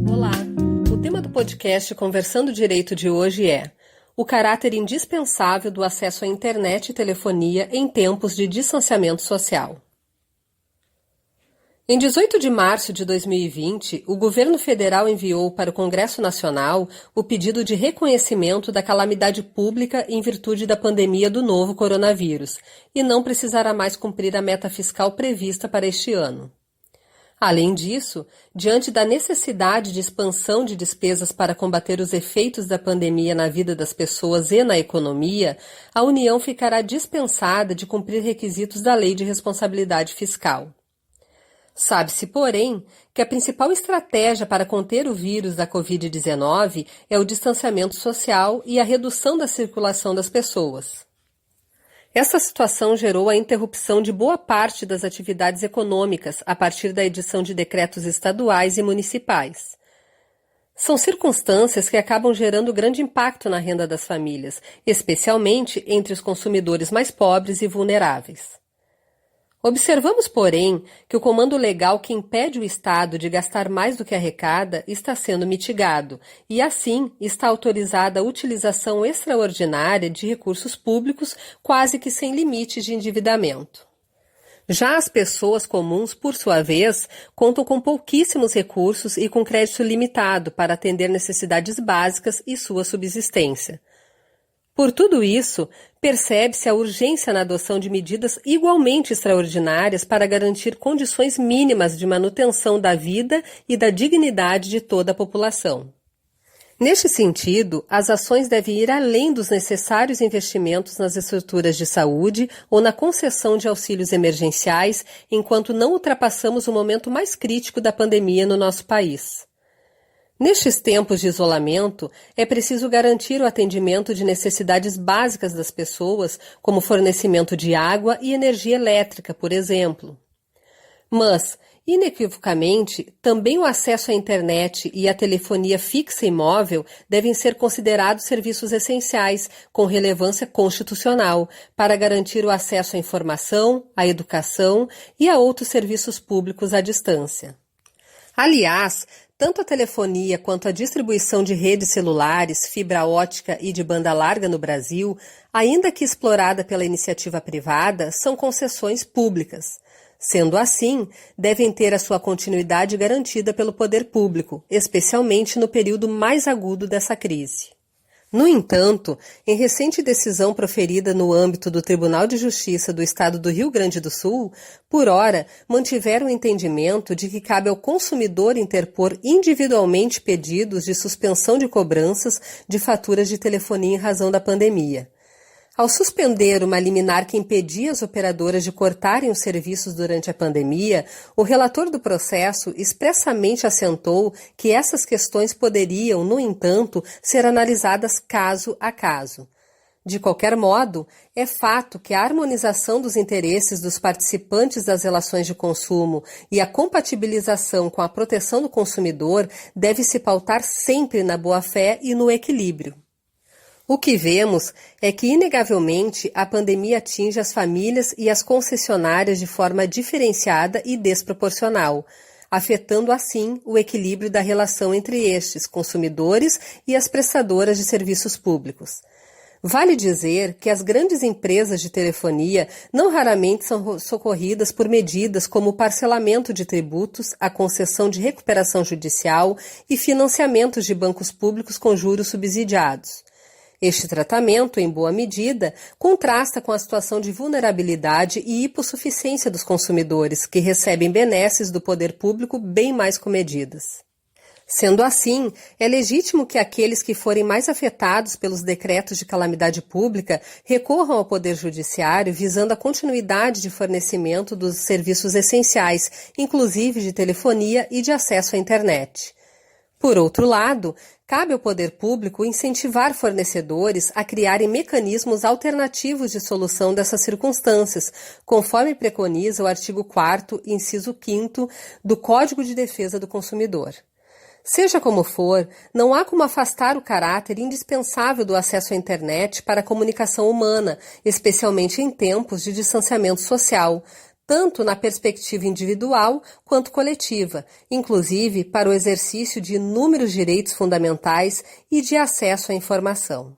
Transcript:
Olá, o tema do podcast Conversando Direito de hoje é o caráter indispensável do acesso à internet e telefonia em tempos de distanciamento social. Em 18 de março de 2020, o governo federal enviou para o Congresso Nacional o pedido de reconhecimento da calamidade pública em virtude da pandemia do novo coronavírus e não precisará mais cumprir a meta fiscal prevista para este ano. Além disso, diante da necessidade de expansão de despesas para combater os efeitos da pandemia na vida das pessoas e na economia, a União ficará dispensada de cumprir requisitos da Lei de Responsabilidade Fiscal. Sabe-se, porém, que a principal estratégia para conter o vírus da Covid-19 é o distanciamento social e a redução da circulação das pessoas. Essa situação gerou a interrupção de boa parte das atividades econômicas a partir da edição de decretos estaduais e municipais. São circunstâncias que acabam gerando grande impacto na renda das famílias, especialmente entre os consumidores mais pobres e vulneráveis. Observamos, porém, que o comando legal que impede o Estado de gastar mais do que arrecada está sendo mitigado e, assim, está autorizada a utilização extraordinária de recursos públicos quase que sem limites de endividamento. Já as pessoas comuns, por sua vez, contam com pouquíssimos recursos e com crédito limitado para atender necessidades básicas e sua subsistência. Por tudo isso, percebe-se a urgência na adoção de medidas igualmente extraordinárias para garantir condições mínimas de manutenção da vida e da dignidade de toda a população. Neste sentido, as ações devem ir além dos necessários investimentos nas estruturas de saúde ou na concessão de auxílios emergenciais, enquanto não ultrapassamos o momento mais crítico da pandemia no nosso país. Nestes tempos de isolamento, é preciso garantir o atendimento de necessidades básicas das pessoas, como fornecimento de água e energia elétrica, por exemplo. Mas, inequivocamente, também o acesso à internet e à telefonia fixa e móvel devem ser considerados serviços essenciais, com relevância constitucional, para garantir o acesso à informação, à educação e a outros serviços públicos à distância. Aliás, tanto a telefonia quanto a distribuição de redes celulares, fibra ótica e de banda larga no Brasil, ainda que explorada pela iniciativa privada, são concessões públicas. Sendo assim, devem ter a sua continuidade garantida pelo poder público, especialmente no período mais agudo dessa crise. No entanto, em recente decisão proferida no âmbito do Tribunal de Justiça do Estado do Rio Grande do Sul, por ora, mantiveram o entendimento de que cabe ao consumidor interpor individualmente pedidos de suspensão de cobranças de faturas de telefonia em razão da pandemia. Ao suspender uma liminar que impedia as operadoras de cortarem os serviços durante a pandemia, o relator do processo expressamente assentou que essas questões poderiam, no entanto, ser analisadas caso a caso. De qualquer modo, é fato que a harmonização dos interesses dos participantes das relações de consumo e a compatibilização com a proteção do consumidor deve se pautar sempre na boa-fé e no equilíbrio. O que vemos é que, inegavelmente, a pandemia atinge as famílias e as concessionárias de forma diferenciada e desproporcional, afetando assim o equilíbrio da relação entre estes, consumidores, e as prestadoras de serviços públicos. Vale dizer que as grandes empresas de telefonia não raramente são socorridas por medidas como o parcelamento de tributos, a concessão de recuperação judicial e financiamentos de bancos públicos com juros subsidiados. Este tratamento, em boa medida, contrasta com a situação de vulnerabilidade e hipossuficiência dos consumidores, que recebem benesses do poder público bem mais comedidas. Sendo assim, é legítimo que aqueles que forem mais afetados pelos decretos de calamidade pública recorram ao Poder Judiciário visando a continuidade de fornecimento dos serviços essenciais, inclusive de telefonia e de acesso à internet. Por outro lado, cabe ao poder público incentivar fornecedores a criarem mecanismos alternativos de solução dessas circunstâncias, conforme preconiza o artigo 4º, inciso 5º do Código de Defesa do Consumidor. Seja como for, não há como afastar o caráter indispensável do acesso à internet para a comunicação humana, especialmente em tempos de distanciamento social, tanto na perspectiva individual quanto coletiva, inclusive para o exercício de inúmeros direitos fundamentais e de acesso à informação.